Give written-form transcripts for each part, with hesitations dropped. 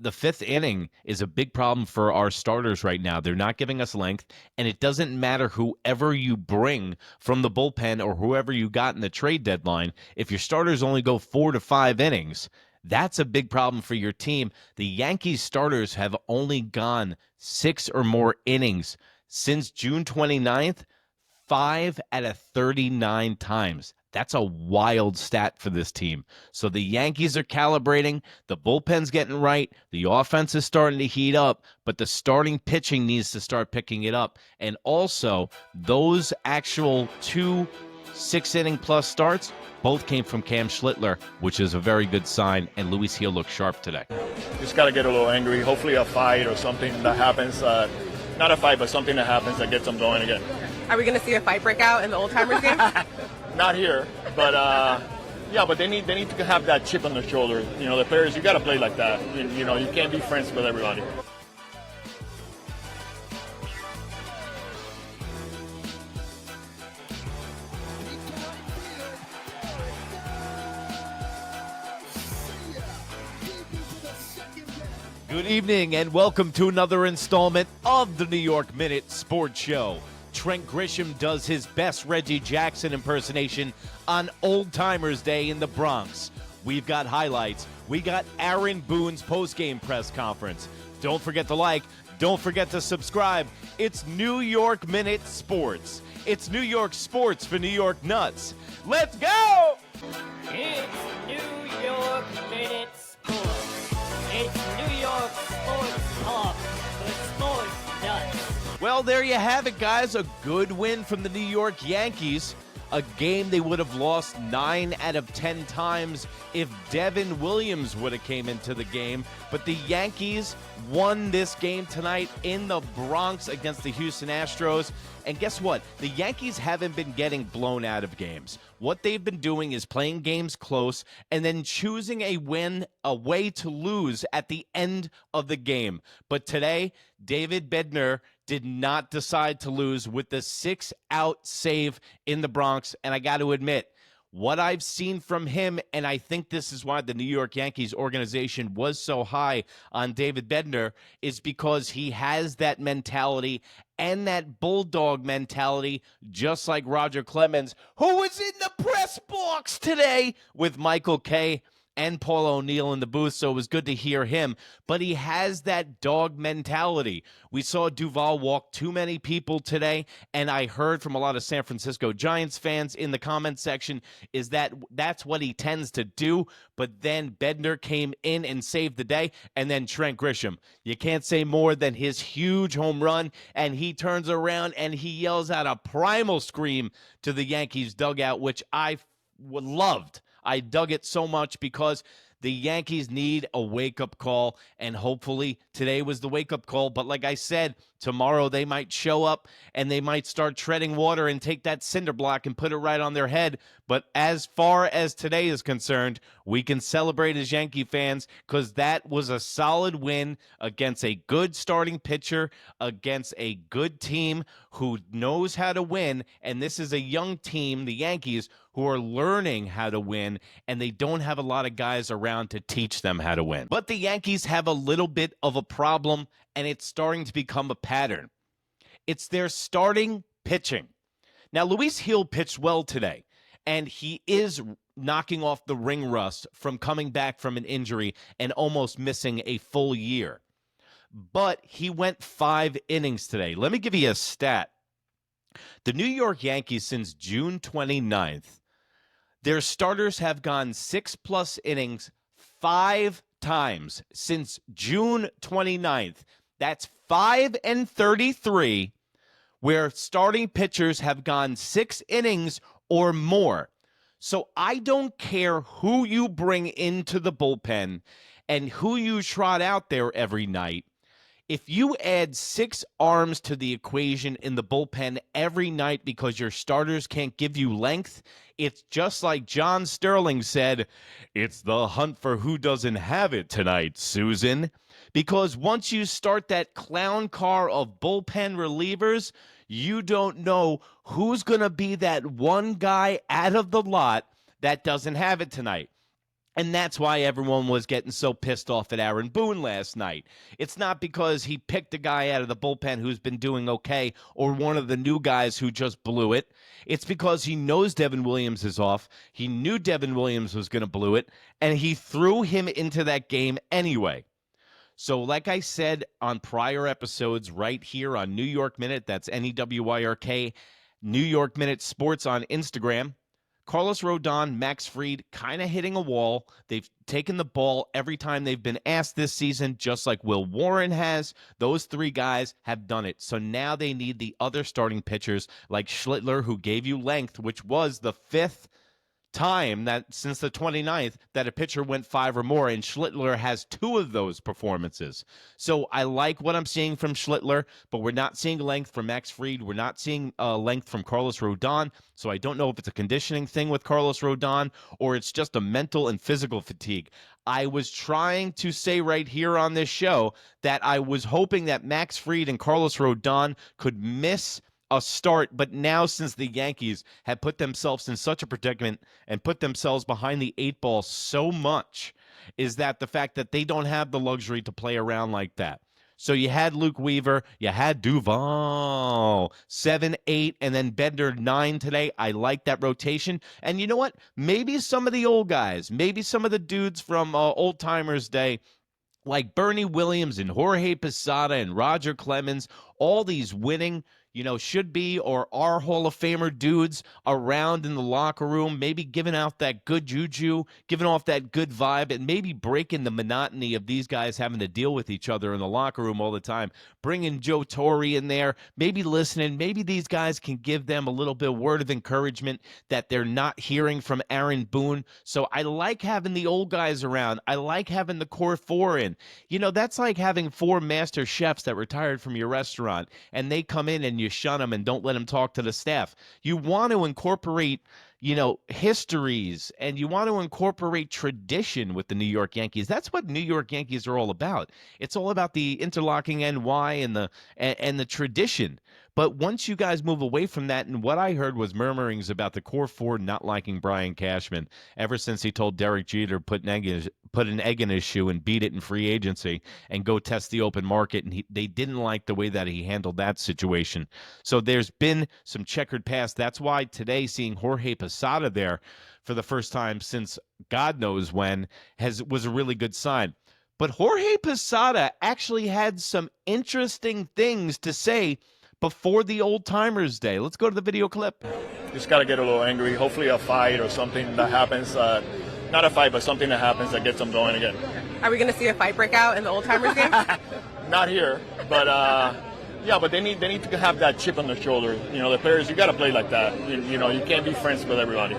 the fifth inning is a big problem for our starters right now. They're not giving us length, and it doesn't matter whoever you bring from the bullpen or whoever you got in the trade deadline. If your starters only go 4 to 5 innings, that's a big problem for your team. The Yankees starters have only gone 6 or more innings since June 29th, 5 out of 39 times. That's a wild stat for this team. So the Yankees are calibrating, the bullpen's getting right, the offense is starting to heat up, but the starting pitching needs to start picking it up. And also, those actual 2 6-inning-plus starts both came from Cam Schlittler, which is a very good sign, and Luis Gil looked sharp today. Just got to get a little angry. Hopefully a fight or something that happens. Not a fight, but something that happens that gets them going again. Are we going to see a fight break out in the Old Timers game? Not here, but yeah, but they need to have that chip on their shoulder. You know, the players, you got to play like that. You know, you can't be friends with everybody. Good evening and welcome to another installment of the New York Minute Sports Show. Trent Grisham does his best Reggie Jackson impersonation on Old Timers Day in the Bronx. We've got highlights. We got Aaron Boone's postgame press conference. Don't forget to like. Don't forget to subscribe. It's New York Minute Sports. It's New York sports for New York nuts. Let's go! It's New York Minute Sports. It's New York sports talk for sports nuts. Well, there you have it, guys. A good win from the New York Yankees. A game they would have lost 9 out of 10 times if Devin Williams would have came into the game. But the Yankees won this game tonight in the Bronx against the Houston Astros. And guess what? The Yankees haven't been getting blown out of games. What they've been doing is playing games close and then choosing a way to lose at the end of the game. But today, David Bednar did not decide to lose with the 6-out save in the Bronx. And I got to admit, what I've seen from him, and I think this is why the New York Yankees organization was so high on David Bednar, is because he has that mentality and that Bulldog mentality, just like Roger Clemens, who was in the press box today with Michael Kay and Paul O'Neill in the booth, so it was good to hear him. But he has that dog mentality. We saw Duvall walk too many people today, and I heard from a lot of San Francisco Giants fans in the comment section is that that's what he tends to do. But then Bednar came in and saved the day, and then Trent Grisham. You can't say more than his huge home run, and he turns around and he yells out a primal scream to the Yankees dugout, which I loved. I dug it so much because the Yankees need a wake-up call, and hopefully today was the wake-up call. But like I said, tomorrow they might show up and they might start treading water and take that cinder block and put it right on their head. But as far as today is concerned, we can celebrate as Yankee fans because that was a solid win against a good starting pitcher, against a good team who knows how to win. And this is a young team, the Yankees, who are learning how to win, and they don't have a lot of guys around to teach them how to win. But the Yankees have a little bit of a problem, and it's starting to become a pattern. It's their starting pitching. Now, Luis Gil pitched well today, and he is knocking off the ring rust from coming back from an injury and almost missing a full year. But he went 5 innings today. Let me give you a stat. The New York Yankees, since June 29th, their starters have gone 6+ innings 5 times since June 29th. That's 5 and 33, where starting pitchers have gone 6 innings or more. So I don't care who you bring into the bullpen and who you trot out there every night. If you add 6 arms to the equation in the bullpen every night because your starters can't give you length, it's just like John Sterling said, it's the hunt for who doesn't have it tonight, Susan. Because once you start that clown car of bullpen relievers, you don't know who's going to be that one guy out of the lot that doesn't have it tonight. And that's why everyone was getting so pissed off at Aaron Boone last night. It's not because he picked a guy out of the bullpen who's been doing okay or one of the new guys who just blew it. It's because he knows Devin Williams is off. He knew Devin Williams was going to blow it, and he threw him into that game anyway. So like I said on prior episodes right here on New York Minute, that's NEWYRK, New York Minute Sports on Instagram, Carlos Rodon, Max Fried, kind of hitting a wall. They've taken the ball every time they've been asked this season, just like Will Warren has. Those three guys have done it. So now they need the other starting pitchers like Schlittler, who gave you length, which was the fifth time that since the 29th that a pitcher went 5 or more, and Schlittler has 2 of those performances. So I like what I'm seeing from Schlittler, but we're not seeing length from Max Fried. We're not seeing length from Carlos Rodon. So I don't know if it's a conditioning thing with Carlos Rodon or it's just a mental and physical fatigue. I was trying to say right here on this show that I was hoping that Max Fried and Carlos Rodon could miss a start, but now since the Yankees have put themselves in such a predicament and put themselves behind the 8 ball so much, is that the fact that they don't have the luxury to play around like that. So you had Luke Weaver, you had Duvall, 7, 8, and then Bednar 9 today. I like that rotation. And you know what? Maybe some of the old guys, maybe some of the dudes from Old Timers Day, like Bernie Williams and Jorge Posada and Roger Clemens, all these winning, should be or are Hall of Famer dudes around in the locker room, maybe giving out that good juju, giving off that good vibe, and maybe breaking the monotony of these guys having to deal with each other in the locker room all the time. Bringing Joe Torre in there, maybe listening. Maybe these guys can give them a little bit of word of encouragement that they're not hearing from Aaron Boone. So I like having the old guys around. I like having the core 4 in. That's like having 4 master chefs that retired from your restaurant, and they come in and you shun them and don't let them talk to the staff. You want to incorporate, histories, and you want to incorporate tradition with the New York Yankees. That's what New York Yankees are all about. It's all about the interlocking NY and the tradition. But once you guys move away from that, and what I heard was murmurings about the core 4 not liking Brian Cashman ever since he told Derek Jeter put an egg in his shoe and beat it in free agency and go test the open market, and they didn't like the way that he handled that situation. So there's been some checkered past. That's why today seeing Jorge Posada there for the first time since God knows when was a really good sign. But Jorge Posada actually had some interesting things to say before the Old Timers Day. Let's go to the video clip. Just got to get a little angry. Hopefully a fight or something that happens. Not a fight, but something that happens that gets them going again. Are we going to see a fight break out in the Old Timers game? Not here, but but they need to have that chip on their shoulder. The players, you got to play like that. You can't be friends with everybody.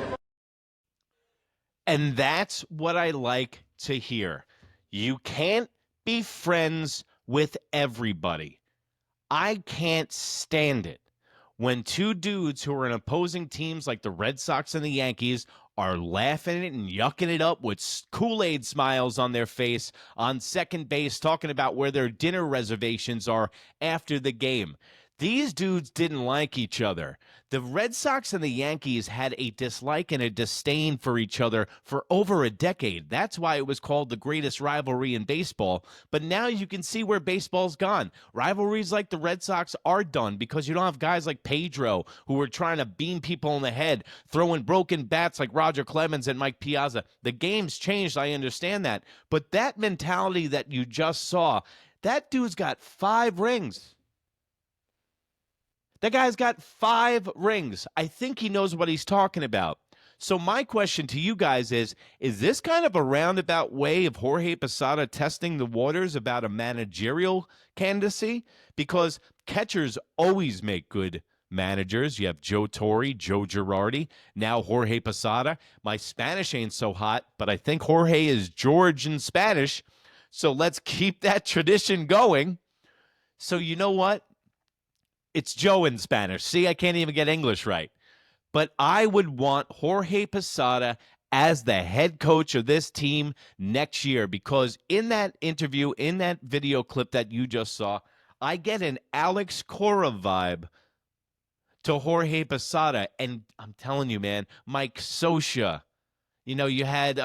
And that's what I like to hear. You can't be friends with everybody. I can't stand it when 2 dudes who are in opposing teams like the Red Sox and the Yankees are laughing it and yucking it up with Kool-Aid smiles on their face on second base, talking about where their dinner reservations are after the game. These dudes didn't like each other. The Red Sox and the Yankees had a dislike and a disdain for each other for over a decade. That's why it was called the greatest rivalry in baseball. But now you can see where baseball's gone. Rivalries like the Red Sox are done because you don't have guys like Pedro who are trying to beam people in the head, throwing broken bats like Roger Clemens and Mike Piazza. The game's changed, I understand that. But that mentality that you just saw, that dude's got 5 rings. That guy's got 5 rings. I think he knows what he's talking about. So my question to you guys is this kind of a roundabout way of Jorge Posada testing the waters about a managerial candidacy? Because catchers always make good managers. You have Joe Torre, Joe Girardi, now Jorge Posada. My Spanish ain't so hot, but I think Jorge is George in Spanish. So let's keep that tradition going. So you know what? It's Joe in Spanish. See, I can't even get English right. But I would want Jorge Posada as the head coach of this team next year, because in that interview, in that video clip that you just saw, I get an Alex Cora vibe to Jorge Posada. And I'm telling you, man, Mike Scioscia, You had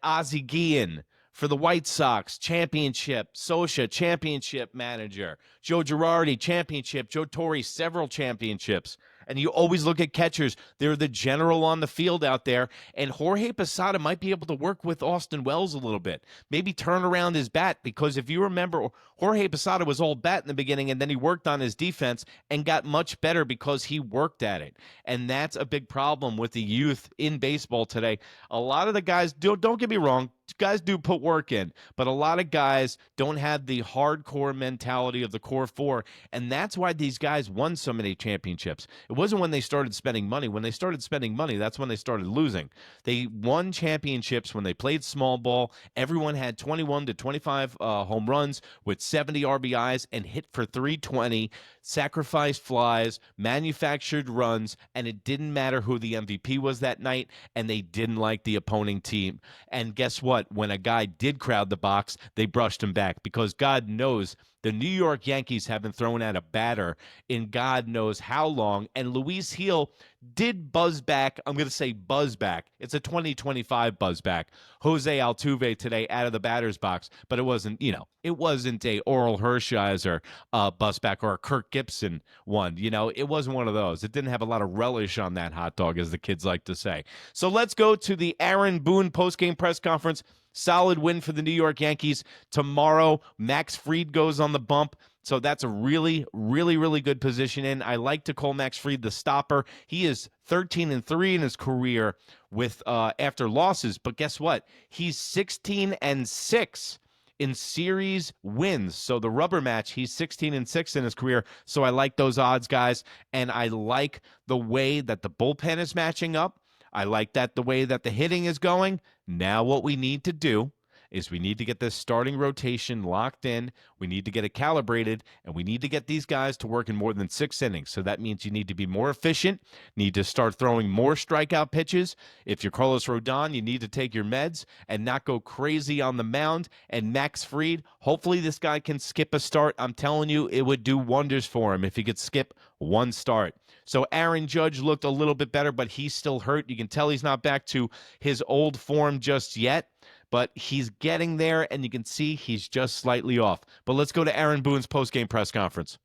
Ozzie Guillen for the White Sox, championship. Scioscia, championship manager. Joe Girardi, championship. Joe Torre, several championships. And you always look at catchers. They're the general on the field out there. And Jorge Posada might be able to work with Austin Wells a little bit. Maybe turn around his bat, because if you remember, Jorge Posada was all bat in the beginning, and then he worked on his defense and got much better because he worked at it. And that's a big problem with the youth in baseball today. A lot of the guys, don't get me wrong, guys do put work in, but a lot of guys don't have the hardcore mentality of the core four, and that's why these guys won so many championships. It wasn't when they started spending money. When they started spending money, that's when they started losing. They won championships when they played small ball. Everyone had 21 to 25 home runs with 70 RBIs and hit for 320, sacrificed flies, manufactured runs, and it didn't matter who the MVP was that night, and they didn't like the opposing team. And guess what? When a guy did crowd the box, they brushed him back, because God knows the New York Yankees haven't thrown at a batter in God knows how long. And Luis Gil did buzz back. I'm going to say buzz back. It's a 2025 buzz back. Jose Altuve today out of the batter's box, but it wasn't, it wasn't a Oral Hershiser buzz back or a Kirk Gibson one. It wasn't one of those. It didn't have a lot of relish on that hot dog, as the kids like to say. So let's go to the Aaron Boone postgame press conference. Solid win for the New York Yankees. Tomorrow, Max Fried goes on the bump. So that's a really, really, really good position in. I like to call Max Fried the stopper. He is 13-3 in his career with after losses. But guess what? He's 16-6 in series wins. So the rubber match, he's 16-6 in his career. So I like those odds, guys. And I like the way that the bullpen is matching up. I like that the way that the hitting is going. Now what we need to do is we need to get this starting rotation locked in. We need to get it calibrated, and we need to get these guys to work in more than 6 innings. So that means you need to be more efficient, need to start throwing more strikeout pitches. If you're Carlos Rodon, you need to take your meds and not go crazy on the mound. And Max Fried, hopefully this guy can skip a start. I'm telling you, it would do wonders for him if he could skip one start. So Aaron Judge looked a little bit better, but he's still hurt. You can tell he's not back to his old form just yet, but he's getting there, and you can see he's just slightly off. But let's go to Aaron Boone's postgame press conference.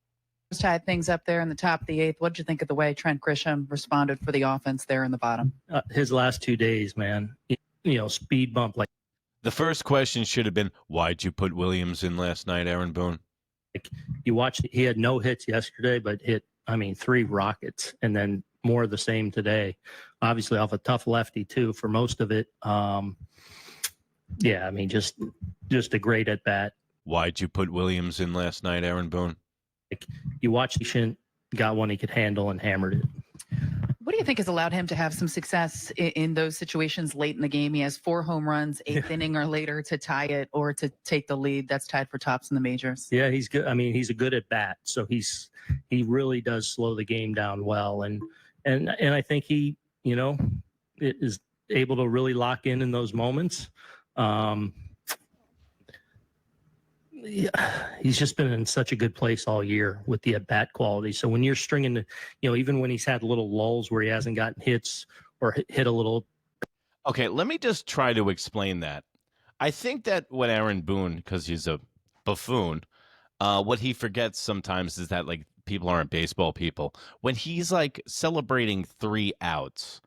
Just tied things up there in the top of the 8th. What did you think of the way Trent Grisham responded for the offense there in the bottom? His last 2 days, man, speed bump. Like the first question should have been, why'd you put Williams in last night, Aaron Boone? You watched, he had no hits yesterday, but hit 3 rockets, and then more of the same today. Obviously off a tough lefty too for most of it. Just a great at bat. Why'd you put Williams in last night, Aaron Boone? You watched, he got one he could handle and hammered it. What do you think has allowed him to have some success in those situations late in the game? He has 4 home runs, 8th inning or later to tie it or to take the lead. That's tied for tops in the majors. Yeah, he's good. He's a good at bat, so he really does slow the game down well, and I think he is able to really lock in those moments. He's just been in such a good place all year with the at-bat quality. So when you're stringing, even when he's had little lulls where he hasn't gotten hits or hit a little. Okay, let me just try to explain that. I think that what Aaron Boone, because he's a buffoon, what he forgets sometimes is that, like, people aren't baseball people. When he's, like, celebrating 3 outs,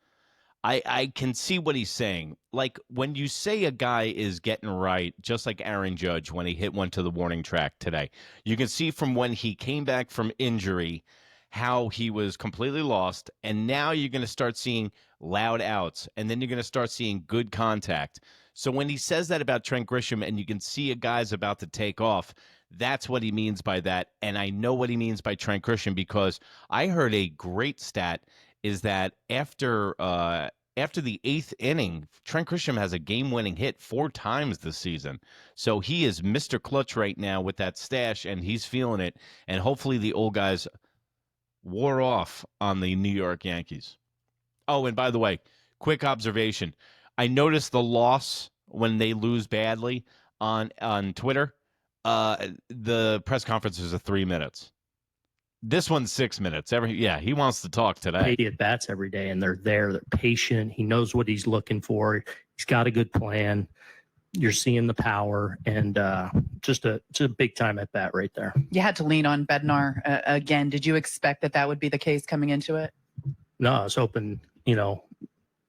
I can see what he's saying. Like, when you say a guy is getting right, just like Aaron Judge when he hit one to the warning track today, you can see from when he came back from injury how he was completely lost, and now you're going to start seeing loud outs, and then you're going to start seeing good contact. So when he says that about Trent Grisham and you can see a guy's about to take off, that's what he means by that, and I know what he means by Trent Grisham because I heard a great stat is that after the 8th inning, Trent Grisham has a game-winning hit 4 times this season. So he is Mr. Clutch right now with that stash, and he's feeling it. And hopefully the old guys wore off on the New York Yankees. Oh, and by the way, quick observation. I noticed the loss when they lose badly on Twitter. The press conferences are 3 minutes. This one's 6 minutes. He wants to talk today. At bats every day, and they're there. They're patient. He knows what he's looking for. He's got a good plan. You're seeing the power, and just a big time at bat right there. You had to lean on Bednar again. Did you expect that would be the case coming into it? No, I was hoping,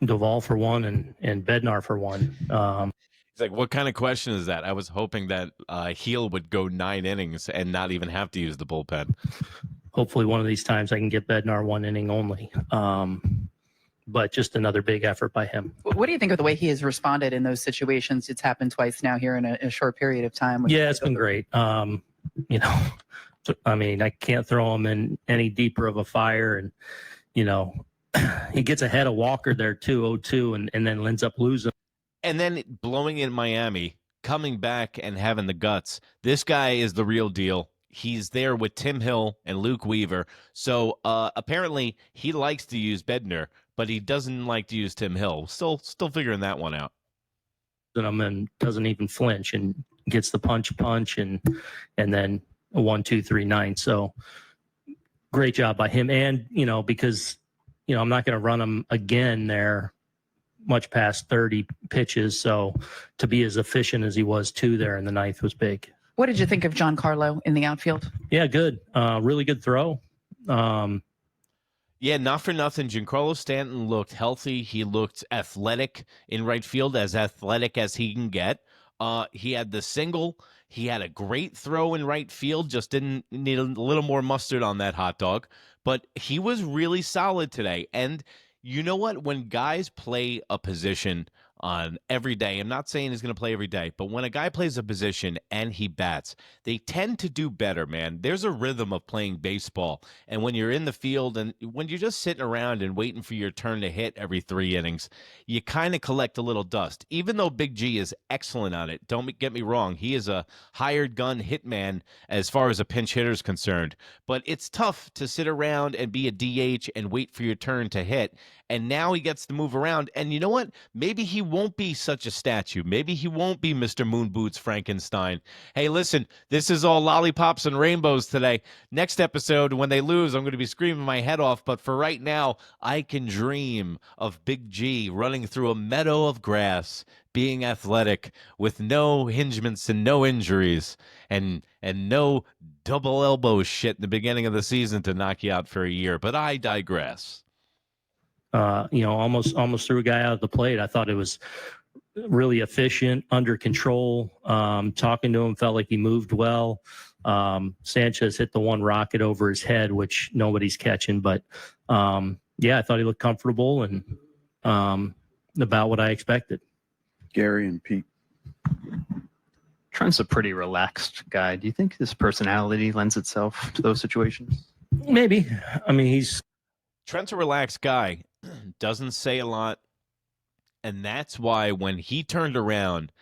Duvall for one and Bednar for one. It's like, what kind of question is that? I was hoping that Heel would go 9 innings and not even have to use the bullpen. Hopefully one of these times I can get Bednar 1 inning only. But just another big effort by him. What do you think of the way he has responded in those situations? It's happened twice now here in a short period of time. Yeah, it's been great. I can't throw him in any deeper of a fire. And, he gets ahead of Walker there too, 0-2, and then ends up losing. And then blowing in Miami, coming back and having the guts. This guy is the real deal. He's there with Tim Hill and Luke Weaver. So apparently he likes to use Bednar, but he doesn't like to use Tim Hill. Still figuring that one out. And doesn't even flinch and gets the punch and then a 1-2-3-9. So great job by him. And, because, I'm not going to run him again there much past 30 pitches. So to be as efficient as he was too there in the ninth was big. What did you think of Giancarlo in the outfield? Yeah, good. Really good throw. Yeah, not for nothing. Giancarlo Stanton looked healthy. He looked athletic in right field, as athletic as he can get. He had the single. He had a great throw in right field, just didn't need a little more mustard on that hot dog. But he was really solid today. And you know what? When guys play a position on every day, I'm not saying he's going to play every day, but when a guy plays a position and he bats, they tend to do better, man. There's a rhythm of playing baseball. And when you're in the field and when you're just sitting around and waiting for your turn to hit every 3 innings, you kind of collect a little dust. Even though Big G is excellent on it, don't get me wrong, he is a hired gun hitman as far as a pinch hitter is concerned. But it's tough to sit around and be a DH and wait for your turn to hit. And now he gets to move around. And you know what? Maybe he won't be such a statue. Maybe he won't be Mr. Moon Boots Frankenstein. Hey, listen, this is all lollipops and rainbows today. Next episode, when they lose, I'm going to be screaming my head off. But for right now, I can dream of Big G running through a meadow of grass, being athletic with no hingements and no injuries and no double elbow shit in the beginning of the season to knock you out for a year. But I digress. Almost threw a guy out of the plate. I thought it was really efficient, under control. Talking to him, felt like he moved well. Sanchez hit the one rocket over his head, which nobody's catching. But, I thought he looked comfortable and about what I expected. Gary and Pete. Trent's a pretty relaxed guy. Do you think his personality lends itself to those situations? Maybe. Trent's a relaxed guy, doesn't say a lot, and that's why when he turned around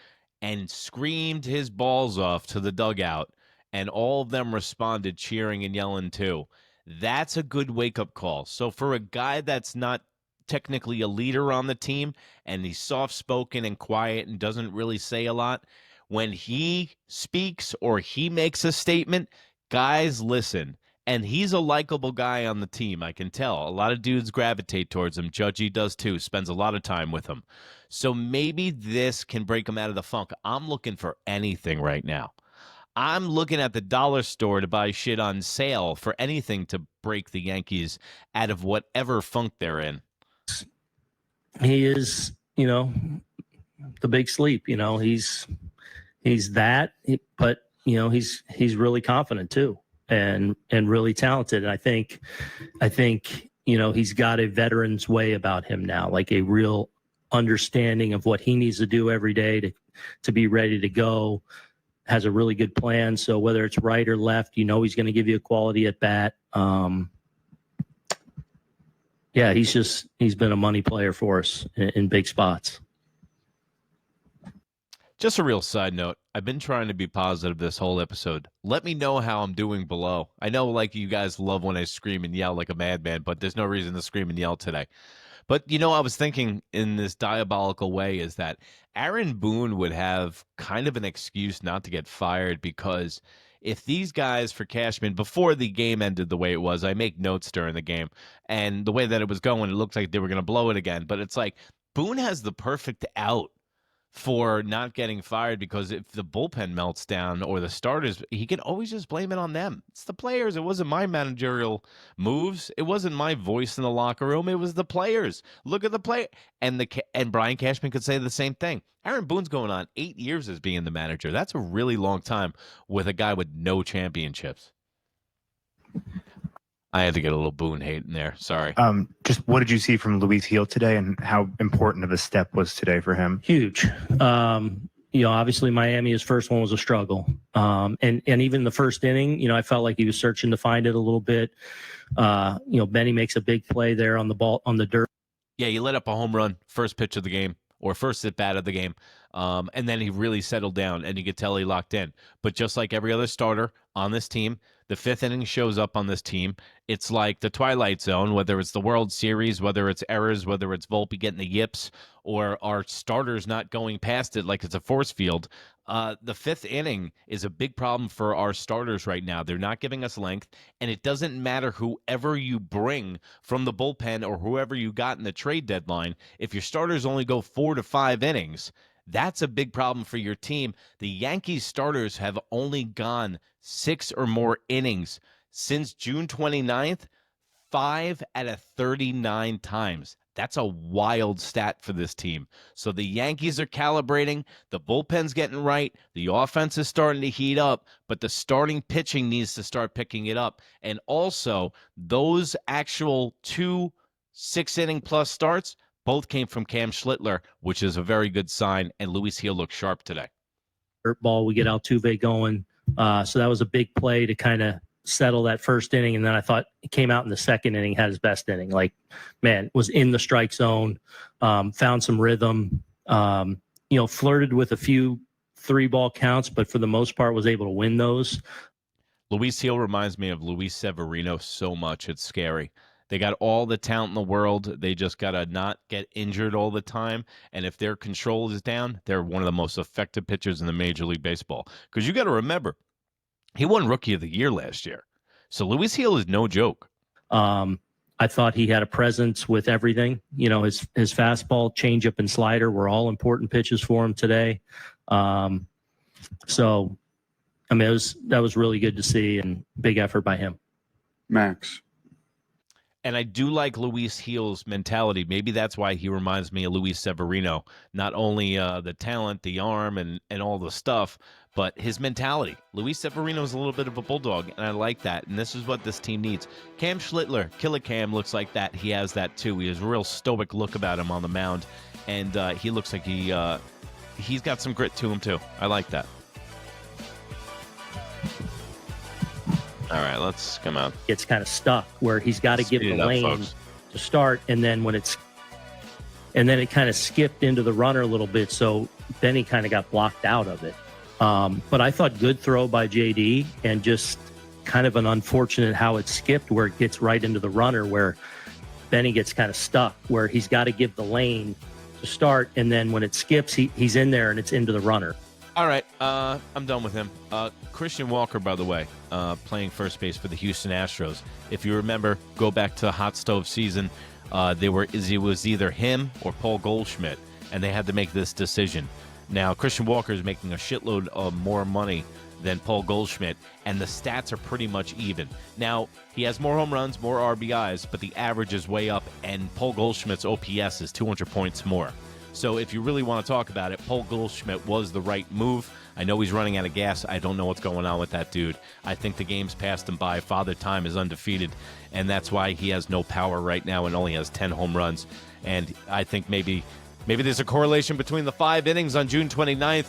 and screamed his balls off to the dugout and all of them responded cheering and yelling too, that's a good wake-up call. So for a guy that's not technically a leader on the team and he's soft-spoken and quiet and doesn't really say a lot, when he speaks or he makes a statement, guys listen. And he's a likable guy on the team, I can tell. A lot of dudes gravitate towards him. Judgy does too, spends a lot of time with him. So maybe this can break him out of the funk. I'm looking for anything right now. I'm looking at the dollar store to buy shit on sale for anything to break the Yankees out of whatever funk they're in. He is, the big sleep. He's that, but he's really confident too. And really talented. And I think, he's got a veteran's way about him now, like a real understanding of what he needs to do every day to be ready to go, has a really good plan. So whether it's right or left, he's going to give you a quality at bat. He's been a money player for us in big spots. Just a real side note. I've been trying to be positive this whole episode. Let me know how I'm doing below. I know you guys love when I scream and yell like a madman, but there's no reason to scream and yell today. But, I was thinking in this diabolical way is that Aaron Boone would have kind of an excuse not to get fired because if these guys for Cashman, before the game ended the way it was, I make notes during the game, and the way that it was going, it looked like they were going to blow it again. But it's like Boone has the perfect out for not getting fired, because if the bullpen melts down or the starters, he can always just blame it on them. It's the players. It wasn't my managerial moves. It wasn't my voice in the locker room. It was the players. Look at the play. And Brian Cashman could say the same thing. Aaron Boone's going on 8 years as being the manager. That's a really long time with a guy with no championships. I had to get a little Boone hate in there. Sorry. Just what did you see from Luis Gil today, and how important of a step was today for him? Huge. Obviously Miami, his first one was a struggle. And even the first inning, I felt like he was searching to find it a little bit. Benny makes a big play there on the ball, on the dirt. Yeah, he let up a home run, first pitch of the game, or first at bat of the game. And then he really settled down, and you could tell he locked in. But just like every other starter on this team, the fifth inning shows up on this team. It's like the Twilight Zone, whether it's the World Series, whether it's errors, whether it's Volpe getting the yips, or our starters not going past it like it's a force field. The fifth inning is a big problem for our starters right now. They're not giving us length, and it doesn't matter whoever you bring from the bullpen or whoever you got in the trade deadline. If your starters only go 4 to 5 innings, that's a big problem for your team. The Yankees starters have only gone 6 or more innings since June 29th, 5 out of 39 times. That's a wild stat for this team. So the Yankees are calibrating, the bullpen's getting right, the offense is starting to heat up, but the starting pitching needs to start picking it up. And also, those actual 2 6-inning-plus starts both came from Cam Schlittler, which is a very good sign, and Luis Gil looked sharp today. Dirt ball, we get Altuve going. So that was a big play to kind of settle that first inning. And then I thought he came out in the second inning, had his best inning. Was in the strike zone, found some rhythm, flirted with a few 3-ball counts, but for the most part was able to win those. Luis Gil reminds me of Luis Severino so much. It's scary. They got all the talent in the world. They just got to not get injured all the time. And if their control is down, they're one of the most effective pitchers in the Major League Baseball. Because you got to remember, he won Rookie of the Year last year. So Luis Gil is no joke. I thought he had a presence with everything. His fastball, changeup, and slider were all important pitches for him today. That was really good to see, and big effort by him. Max. And I do like Luis Gil's mentality. Maybe that's why he reminds me of Luis Severino. Not only the talent, the arm, and all the stuff, but his mentality. Luis Severino is a little bit of a bulldog, and I like that. And this is what this team needs. Cam Schlittler, Killer Cam, looks like that. He has that too. He has a real stoic look about him on the mound, and he looks like he's got some grit to him too. I like that. All right, let's come out. It's kind of stuck where he's got to give the lane to start, and then it kind of skipped into the runner a little bit, so Benny kind of got blocked out of it. But I thought good throw by JD, and just kind of an unfortunate how it skipped where it gets right into the runner, where Benny gets kind of stuck, where he's got to give the lane to start, and then when it skips, he's in there and it's into the runner. All right, I'm done with him. Christian Walker, by the way, playing first base for the Houston Astros. If you remember, go back to hot stove season. It was either him or Paul Goldschmidt, and they had to make this decision. Now, Christian Walker is making a shitload of more money than Paul Goldschmidt, and the stats are pretty much even. Now, he has more home runs, more RBIs, but the average is way up, and Paul Goldschmidt's OPS is 200 points more. So if you really want to talk about it, Paul Goldschmidt was the right move. I know he's running out of gas. I don't know what's going on with that dude. I think the game's passed him by. Father Time is undefeated, and that's why he has no power right now and only has 10 home runs. And I think maybe there's a correlation between the 5 innings on June 29th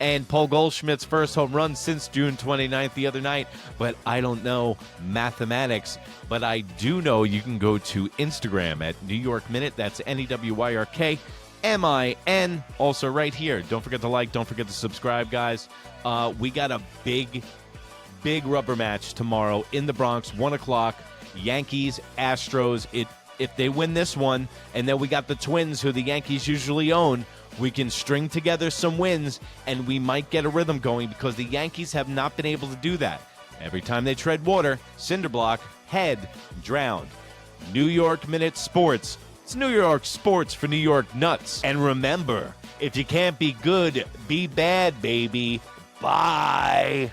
and Paul Goldschmidt's first home run since June 29th the other night. But I don't know mathematics. But I do know you can go to Instagram at New York Minute. That's NEWYRK. MIN, also right here. Don't forget to like, don't forget to subscribe, guys. We got a big rubber match tomorrow in the Bronx, 1 o'clock. Yankees, Astros. If they win this one, and then we got the Twins, who the Yankees usually own, we can string together some wins, and we might get a rhythm going because the Yankees have not been able to do that. Every time they tread water, cinderblock, head, drowned. New York Minute Sports. It's New York sports for New York nuts. And remember, if you can't be good, be bad, baby. Bye.